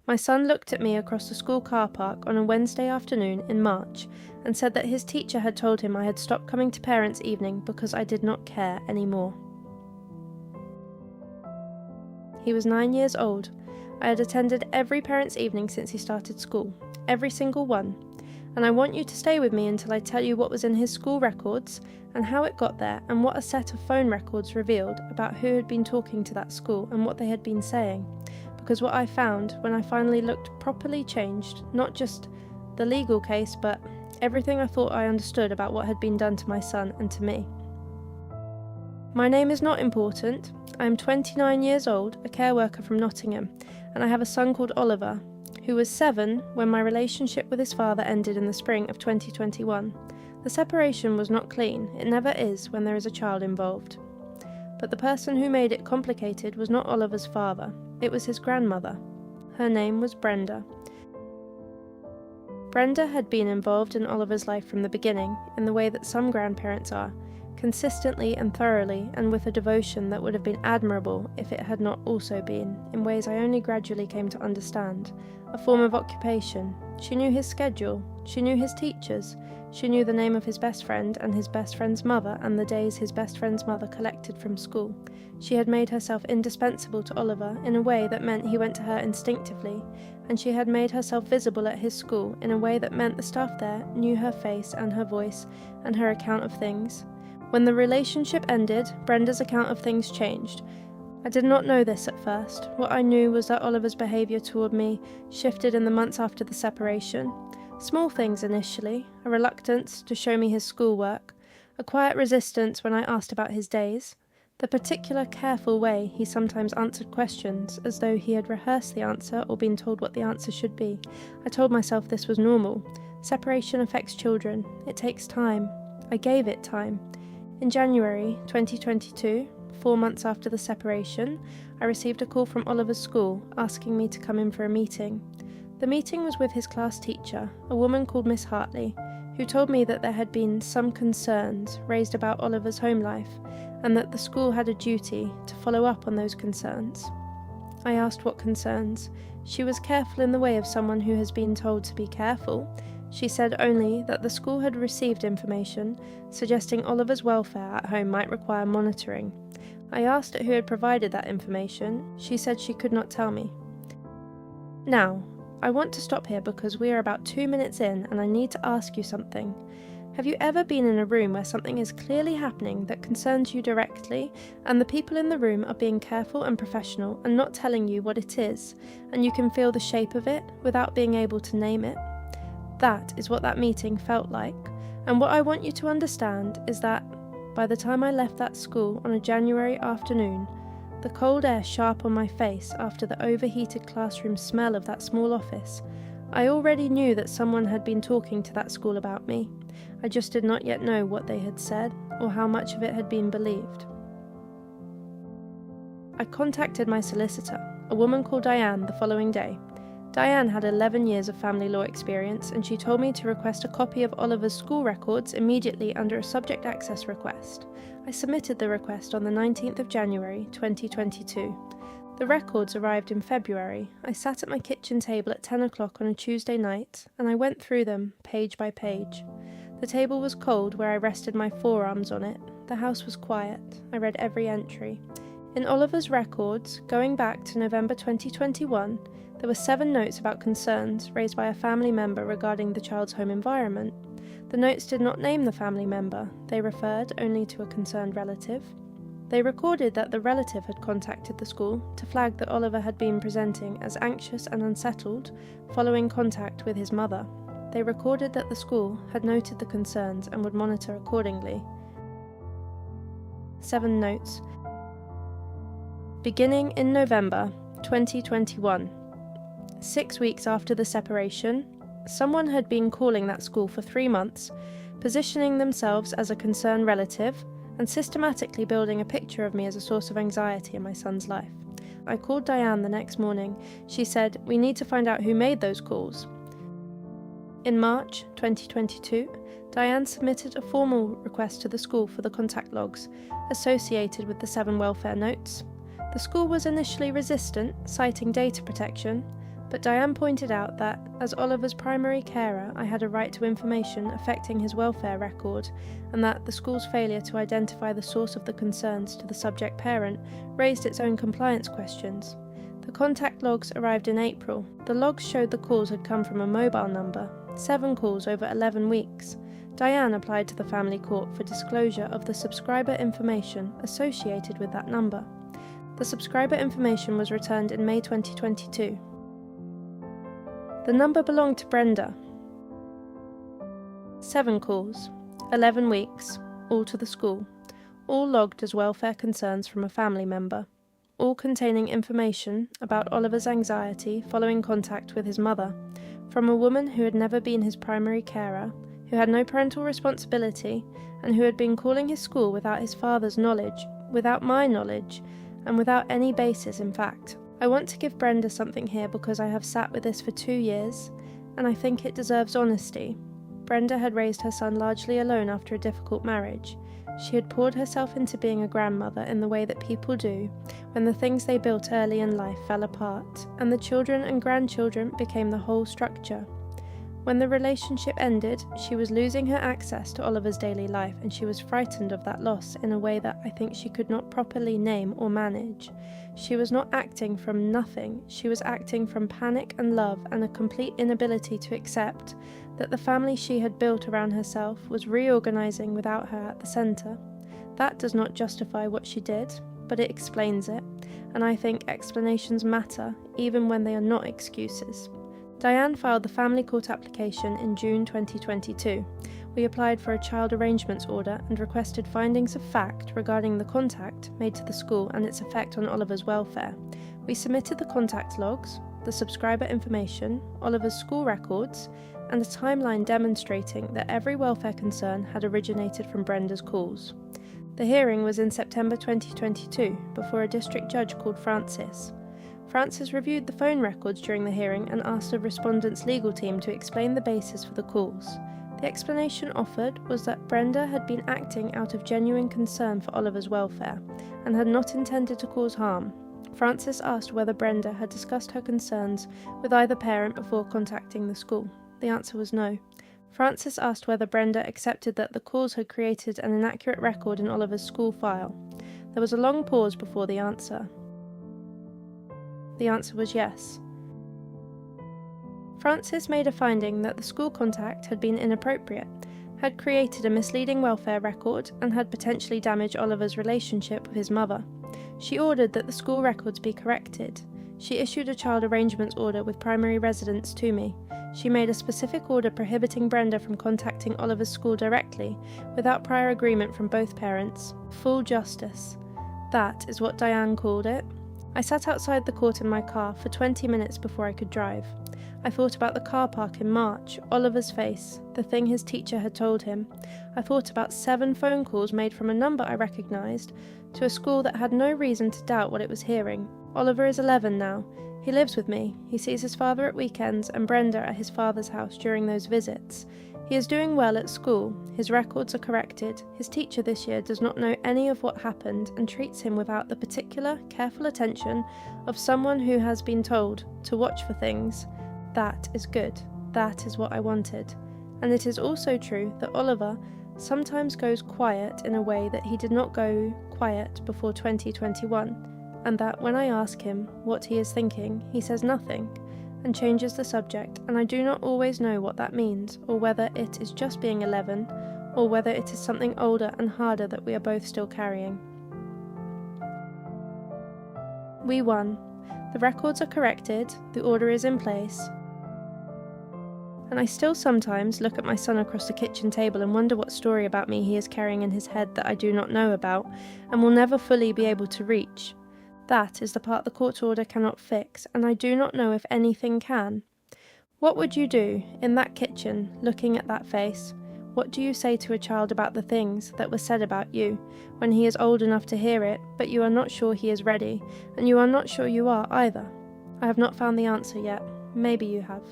My son looked at me across the school car park on a Wednesday afternoon in March and said that his teacher had told him I had stopped coming to parents' evening because I did not care anymore. He was 9 years old. I had attended every parents' evening since he started school, every single one, and I want you to stay with me until I tell you what was in his school records and how it got there and what a set of phone records revealed about who had been talking to that school and what they had been saying. Because what I found when I finally looked properly changed, not just the legal case, but everything I thought I understood about what had been done to my son and to me. My name is not important. I am 29 years old, a care worker from Nottingham, and I have a son called Oliver, who was 7 when my relationship with his father ended in the spring of 2021. The separation was not clean, it never is when there is a child involved. But the person who made it complicated was not Oliver's father, it was his grandmother. Her name was Brenda. Brenda had been involved in Oliver's life from the beginning, in the way that some grandparents are, consistently and thoroughly, and with a devotion that would have been admirable if it had not also been, in ways I only gradually came to understand, a form of occupation. She knew his schedule, she knew his teachers, she knew the name of his best friend and his best friend's mother and the days his best friend's mother collected from school. She had made herself indispensable to Oliver in a way that meant he went to her instinctively, and she had made herself visible at his school in a way that meant the staff there knew her face and her voice and her account of things. When the relationship ended, Brenda's account of things changed. I did not know this at first. What I knew was that Oliver's behaviour toward me shifted in the months after the separation. Small things initially, a reluctance to show me his schoolwork, a quiet resistance when I asked about his days, the particular careful way he sometimes answered questions as though he had rehearsed the answer or been told what the answer should be. I told myself this was normal. Separation affects children. It takes time. I gave it time. In January 2022, 4 months after the separation, I received a call from Oliver's school asking me to come in for a meeting. The meeting was with his class teacher, a woman called Miss Hartley, who told me that there had been some concerns raised about Oliver's home life and that the school had a duty to follow up on those concerns. I asked what concerns. She was careful in the way of someone who has been told to be careful. She said only that the school had received information suggesting Oliver's welfare at home might require monitoring. I asked her who had provided that information. She said she could not tell me. Now, I want to stop here because we are about 2 minutes in and I need to ask you something. Have you ever been in a room where something is clearly happening that concerns you directly, and the people in the room are being careful and professional and not telling you what it is, and you can feel the shape of it without being able to name it? That is what that meeting felt like, and what I want you to understand is that by the time I left that school on a January afternoon, the cold air sharp on my face after the overheated classroom smell of that small office, I already knew that someone had been talking to that school about me. I just did not yet know what they had said or how much of it had been believed. I contacted my solicitor, a woman called Diane, the following day. Diane had 11 years of family law experience, and she told me to request a copy of Oliver's school records immediately under a subject access request. I submitted the request on the 19th of January 2022. The records arrived in February. I sat at my kitchen table at 10 o'clock on a Tuesday night, and I went through them, page by page. The table was cold where I rested my forearms on it. The house was quiet. I read every entry. In Oliver's records, going back to November 2021, there were 7 notes about concerns raised by a family member regarding the child's home environment. The notes did not name the family member. They referred only to a concerned relative. They recorded that the relative had contacted the school to flag that Oliver had been presenting as anxious and unsettled following contact with his mother. They recorded that the school had noted the concerns and would monitor accordingly. 7 notes. Beginning in November 2021, 6 weeks after the separation, someone had been calling that school for 3 months, positioning themselves as a concerned relative and systematically building a picture of me as a source of anxiety in my son's life. I called Diane the next morning. She said, "We need to find out who made those calls." In March 2022, Diane submitted a formal request to the school for the contact logs associated with the 7 welfare notes. The school was initially resistant, citing data protection. But Diane pointed out that, as Oliver's primary carer, I had a right to information affecting his welfare record, and that the school's failure to identify the source of the concerns to the subject parent raised its own compliance questions. The contact logs arrived in April. The logs showed the calls had come from a mobile number, 7 calls over 11 weeks. Diane applied to the family court for disclosure of the subscriber information associated with that number. The subscriber information was returned in May 2022. The number belonged to Brenda. 7 calls, 11 weeks, all to the school, all logged as welfare concerns from a family member, all containing information about Oliver's anxiety following contact with his mother, from a woman who had never been his primary carer, who had no parental responsibility, and who had been calling his school without his father's knowledge, without my knowledge, and without any basis in fact. I want to give Brenda something here because I have sat with this for 2 years, and I think it deserves honesty. Brenda had raised her son largely alone after a difficult marriage. She had poured herself into being a grandmother in the way that people do when the things they built early in life fell apart, and the children and grandchildren became the whole structure. When the relationship ended, she was losing her access to Oliver's daily life, and she was frightened of that loss in a way that I think she could not properly name or manage. She was not acting from nothing, she was acting from panic and love and a complete inability to accept that the family she had built around herself was reorganizing without her at the centre. That does not justify what she did, but it explains it, and I think explanations matter, even when they are not excuses. Diane filed the family court application in June 2022. We applied for a child arrangements order and requested findings of fact regarding the contact made to the school and its effect on Oliver's welfare. We submitted the contact logs, the subscriber information, Oliver's school records, and a timeline demonstrating that every welfare concern had originated from Brenda's calls. The hearing was in September 2022 before a district judge called Francis. Francis reviewed the phone records during the hearing and asked the respondent's legal team to explain the basis for the calls. The explanation offered was that Brenda had been acting out of genuine concern for Oliver's welfare and had not intended to cause harm. Francis asked whether Brenda had discussed her concerns with either parent before contacting the school. The answer was no. Francis asked whether Brenda accepted that the calls had created an inaccurate record in Oliver's school file. There was a long pause before the answer. The answer was yes. Francis made a finding that the school contact had been inappropriate, had created a misleading welfare record, and had potentially damaged Oliver's relationship with his mother. She ordered that the school records be corrected. She issued a child arrangements order with primary residence to me. She made a specific order prohibiting Brenda from contacting Oliver's school directly, without prior agreement from both parents. Full justice. That is what Diane called it. I sat outside the court in my car for 20 minutes before I could drive. I thought about the car park in March, Oliver's face, the thing his teacher had told him. I thought about 7 phone calls made from a number I recognised to a school that had no reason to doubt what it was hearing. Oliver is 11 now. He lives with me. He sees his father at weekends and Brenda at his father's house during those visits. He is doing well at school. His records are corrected. His teacher this year does not know any of what happened and treats him without the particular, careful attention of someone who has been told to watch for things. That is good. That is what I wanted. And it is also true that Oliver sometimes goes quiet in a way that he did not go quiet before 2021, and that when I ask him what he is thinking, he says nothing and changes the subject, and I do not always know what that means, or whether it is just being 11, or whether it is something older and harder that we are both still carrying. We won. The records are corrected, the order is in place, and I still sometimes look at my son across the kitchen table and wonder what story about me he is carrying in his head that I do not know about, and will never fully be able to reach. That is the part the court order cannot fix, and I do not know if anything can. What would you do, in that kitchen, looking at that face? What do you say to a child about the things that were said about you, when he is old enough to hear it, but you are not sure he is ready, and you are not sure you are either? I have not found the answer yet. Maybe you have.